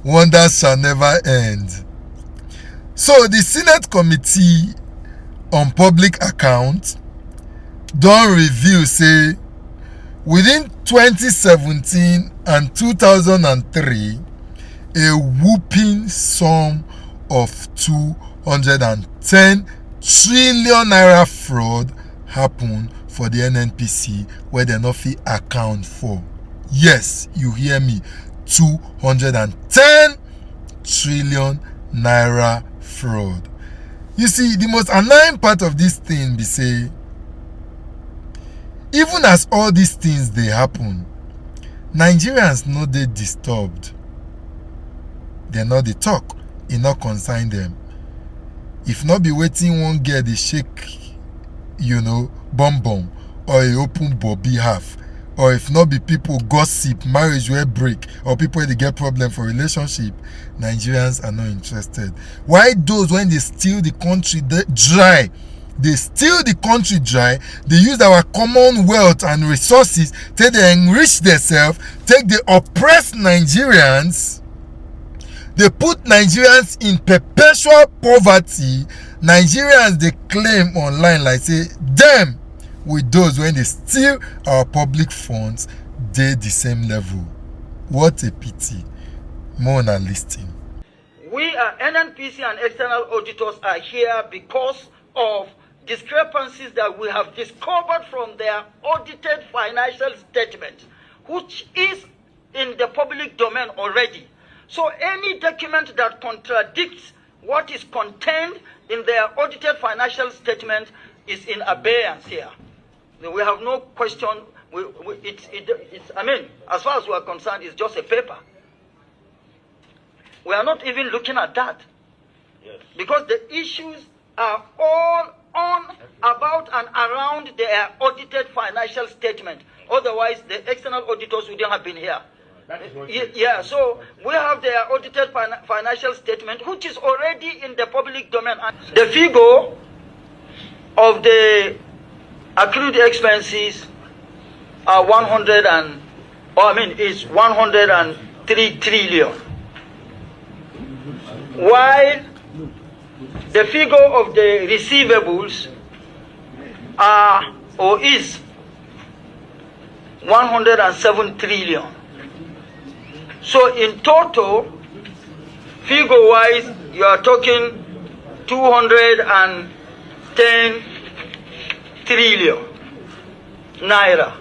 Wonders shall never end. So the Senate Committee on Public Accounts don reveal say within 2017 and 2003 a whooping sum of 210 trillion naira fraud happen for the NNPC where they no fit account for. Yes, you hear me, 210 trillion naira fraud. You see, the most annoying part of this thing be say, even as all these things they happen, Nigerians no dey disturbed. They no dey talk, e no concern them. If not be waiting one girl dey shake, bum bum, or a open bobby half, or if not be people gossip, marriage will break, or people they get problem for relationship, Nigerians are not interested. Why those when they steal the country dry? They steal the country dry, they use our common wealth and resources till they enrich themselves, take they oppress Nigerians, they put Nigerians in perpetual poverty. Nigerians they claim online like say them with those when they steal our public funds, they the same level. What a pity. More on a listing. We are NNPC and external auditors are here because of discrepancies that we have discovered from their audited financial statement, which is in the public domain already. So any document that contradicts what is contained in their audited financial statement is in abeyance here. We have no question. As far as we are concerned, it's just a paper. We are not even looking at that. Yes. Because the issues are all on, about, and around their audited financial statement. Otherwise, the external auditors wouldn't have been here. Yeah, so we have their audited financial statement, which is already in the public domain. The figure of the accrued expenses are 103 trillion. While the figure of the receivables is 107 trillion. So in total, figure-wise, you are talking 210 trillion naira.